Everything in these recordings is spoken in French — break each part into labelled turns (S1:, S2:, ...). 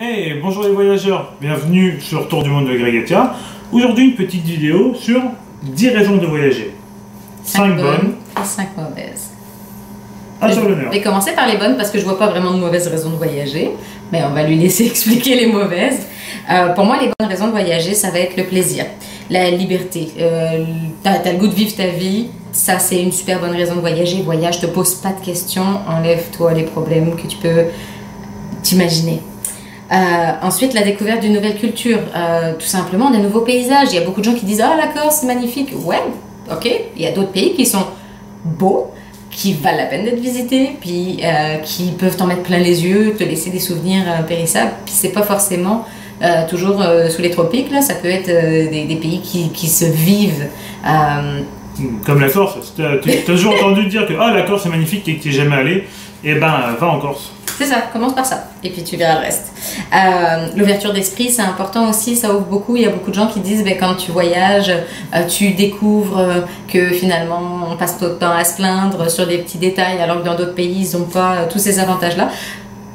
S1: Hey, bonjour les voyageurs, bienvenue sur Tour du Monde de Greg et Tia. Aujourd'hui une petite vidéo sur 10 raisons de voyager. 5 bonnes
S2: et 5 mauvaises.
S1: Sur l'honneur.
S2: Je vais commencer par les bonnes parce que je vois pas vraiment de mauvaises raisons de voyager, mais on va lui laisser expliquer les mauvaises. Pour moi, les bonnes raisons de voyager, ça va être le plaisir, la liberté. T'as le goût de vivre ta vie, ça c'est une super bonne raison de voyager. Voyage, te pose pas de questions, enlève-toi les problèmes que tu peux t'imaginer. Ensuite, la découverte d'une nouvelle culture, tout simplement des nouveaux paysages. Il y a beaucoup de gens qui disent « Ah, la Corse, c'est magnifique ». Ouais, ok. Il y a d'autres pays qui sont beaux, qui valent la peine d'être visités, puis qui peuvent t'en mettre plein les yeux, te laisser des souvenirs impérissables. Puis c'est pas forcément toujours sous les tropiques, là. Ça peut être des pays qui se vivent.
S1: Comme la Corse. Tu as toujours entendu dire que la Corse c'est magnifique et que tu n'es jamais allé. Eh ben, va en Corse.
S2: C'est ça, commence par ça, et puis tu verras le reste. L'ouverture d'esprit, c'est important aussi, ça ouvre beaucoup. Il y a beaucoup de gens qui disent, quand tu voyages, tu découvres que finalement, on passe tout le temps à se plaindre sur des petits détails, alors que dans d'autres pays, ils n'ont pas tous ces avantages-là.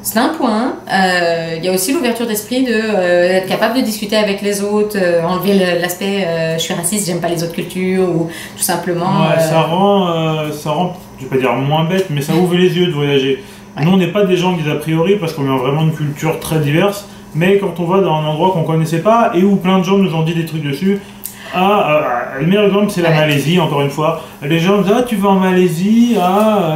S2: C'est un point. Il y a aussi l'ouverture d'esprit d'être capable de discuter avec les autres, enlever l'aspect je suis raciste, j'aime pas les autres cultures, ou tout simplement...
S1: Ouais, ça rend, je vais pas dire moins bête, mais ça ouvre les yeux de voyager. Ouais. Nous, on n'est pas des gens qui disent a priori parce qu'on a vraiment une culture très diverse, mais quand on va dans un endroit qu'on connaissait pas et où plein de gens nous ont dit des trucs dessus, le meilleur exemple c'est la Malaisie, encore une fois. Les gens disent tu vas en Malaisie,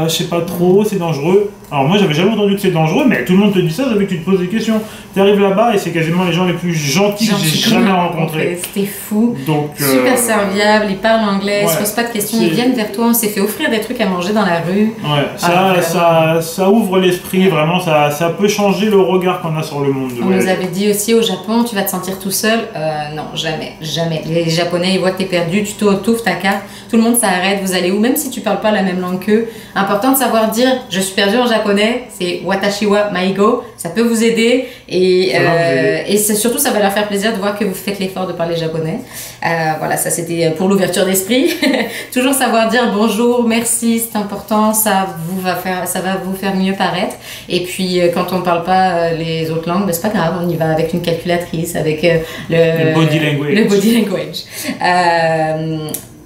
S1: je sais pas trop, c'est dangereux. Alors moi j'avais jamais entendu que c'est dangereux, mais tout le monde te dit ça, ça veut que tu te poses des questions. Tu arrives là-bas et c'est quasiment les gens les plus gentils que j'ai jamais rencontrés.
S2: C'était fou,
S1: donc,
S2: super serviable, ils parlent anglais, ils se posent pas de questions, ils viennent vers toi, on s'est fait offrir des trucs à manger dans la rue.
S1: Ouais, ça ouvre l'esprit, vraiment, ça peut changer le regard qu'on a sur le monde.
S2: On nous avait dit aussi au Japon, tu vas te sentir tout seul. Non, jamais, jamais. Les Japonais, ils voient que t'es perdu, tu t'ouvres ta carte, tout le monde s'arrête, vous allez où, même si tu parles pas la même langue qu'eux. Important de savoir dire, je suis perdu en japonais, c'est Watashi wa Maigo, ça peut vous aider et surtout ça va leur faire plaisir de voir que vous faites l'effort de parler japonais. Voilà, ça c'était pour l'ouverture d'esprit. Toujours savoir dire bonjour, merci, c'est important, ça va vous faire mieux paraître. Et puis quand on parle pas les autres langues, c'est pas grave, on y va avec une calculatrice, avec le body language. Le body language.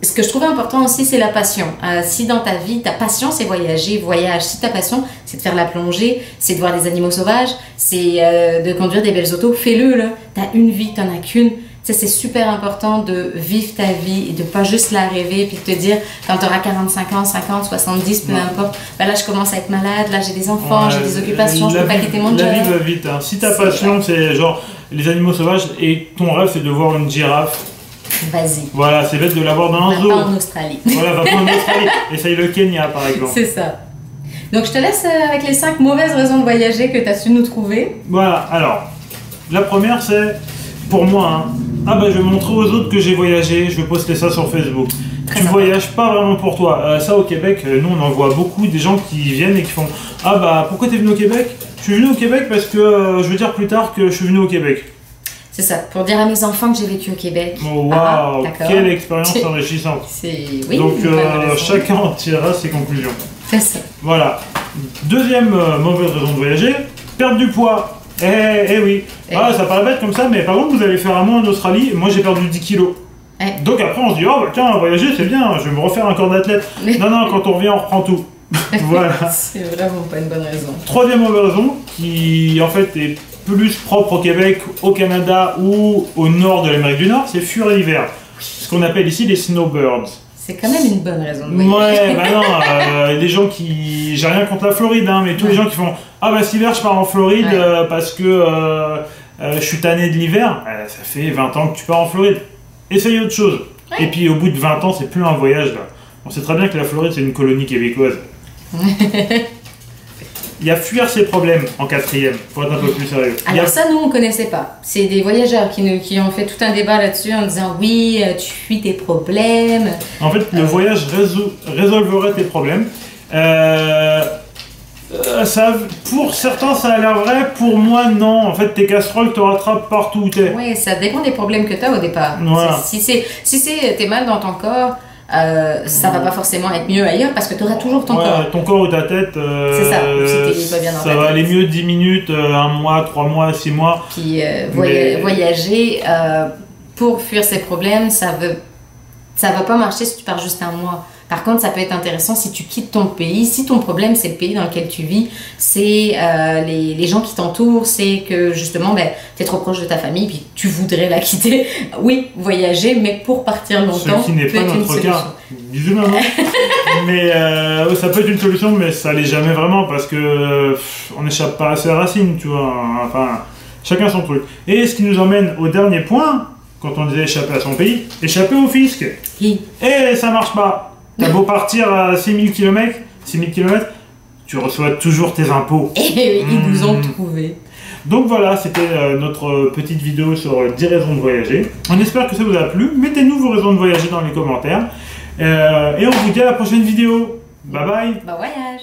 S2: Ce que je trouve important aussi, c'est la passion. Si dans ta vie, ta passion, c'est voyager, voyage. Si ta passion, c'est de faire la plongée, c'est de voir des animaux sauvages, c'est de conduire des belles autos, fais-le, là. T'as une vie, t'en as qu'une. C'est super important de vivre ta vie et de pas juste la rêver puis de te dire, quand tu auras 45 ans, 50, 70, peu importe, là, je commence à être malade, là, j'ai des enfants, j'ai des occupations, je peux pas quitter mon job.
S1: La vie va vite. Hein. Si ta passion, c'est genre les animaux sauvages et ton rêve, c'est de voir une girafe,
S2: vas-y.
S1: Voilà, c'est bête de l'avoir dans un zoo.
S2: Va pas en Australie.
S1: Voilà, va pas en Australie. Essaye le Kenya, par exemple.
S2: C'est ça. Donc, je te laisse avec les 5 mauvaises raisons de voyager que tu as su nous trouver.
S1: Voilà, alors, la première, c'est, pour moi, je vais montrer aux autres que j'ai voyagé, je vais poster ça sur Facebook. Tu voyages pas vraiment pour toi. Ça, au Québec, nous, on en voit beaucoup, des gens qui viennent et qui font pourquoi t'es venu au Québec? Je suis venu au Québec parce que je veux dire plus tard que je suis venu au Québec.
S2: C'est ça, pour dire à mes enfants que j'ai vécu au Québec.
S1: Oh, waouh, quelle expérience enrichissante.
S2: Oui,
S1: donc chacun en tirera ses conclusions.
S2: C'est ça.
S1: Voilà. Deuxième mauvaise raison de voyager, perdre du poids. Oui. Ça paraît bête comme ça, mais par contre vous allez faire un mois en Australie, moi j'ai perdu 10 kilos. Donc après on se dit, tiens, voyager c'est bien, je vais me refaire un corps d'athlète. Non, quand on revient on reprend tout. Voilà.
S2: C'est vraiment pas une bonne raison.
S1: Troisième mauvaise raison, qui en fait est plus propre au Québec, au Canada ou au nord de l'Amérique du Nord, c'est fuir l'hiver. Ce qu'on appelle ici les snowbirds.
S2: C'est quand même une bonne raison de voyager.
S1: Ouais, non, les gens qui... J'ai rien contre la Floride, mais tous les gens qui font cet hiver je pars en Floride parce que je suis tanné de l'hiver, ça fait 20 ans que tu pars en Floride. Essaye autre chose. Et puis au bout de 20 ans, c'est plus un voyage là. On sait très bien que la Floride c'est une colonie québécoise. Il y a fuir ses problèmes en quatrième, pour être un peu plus sérieux.
S2: Alors ça, nous, on ne connaissait pas. C'est des voyageurs qui ont fait tout un débat là-dessus en disant oui, tu fuis tes problèmes.
S1: En fait, le voyage résolverait tes problèmes. Pour certains, ça a l'air vrai, pour moi, non. En fait, tes casseroles te rattrapent partout où t'es.
S2: Oui, ça dépend des problèmes que tu as au départ.
S1: Voilà.
S2: Si t'es mal dans ton corps, ça va pas forcément être mieux ailleurs parce que tu auras toujours ton corps.
S1: Ton corps ou ta tête,
S2: c'est ça, si t'es pas bien dans ta
S1: ça va
S2: tête.
S1: aller mieux 10 minutes, 1 mois, 3 mois, 6 mois.
S2: Puis voyager pour fuir ces problèmes, ça va pas marcher si tu pars juste 1 mois. Par contre, ça peut être intéressant si tu quittes ton pays. Si ton problème, c'est le pays dans lequel tu vis, c'est les gens qui t'entourent, c'est que justement, tu es trop proche de ta famille, puis tu voudrais la quitter. Oui, voyager, mais pour partir longtemps,
S1: ce qui n'est pas notre cas. Bisous, maman. Mais ça peut être une solution, mais ça l'est jamais vraiment, parce que on n'échappe pas à ses racines, tu vois. Enfin, chacun son truc. Et ce qui nous emmène au dernier point, quand on disait échapper à son pays, échapper au fisc.
S2: Oui.
S1: Et ça marche pas. T'as beau partir à 6000 km, tu reçois toujours tes impôts.
S2: Et ils nous ont trouvés.
S1: Donc voilà, c'était notre petite vidéo sur 10 raisons de voyager. On espère que ça vous a plu. Mettez-nous vos raisons de voyager dans les commentaires. Et on vous dit à la prochaine vidéo. Bye bye.
S2: Bon voyage.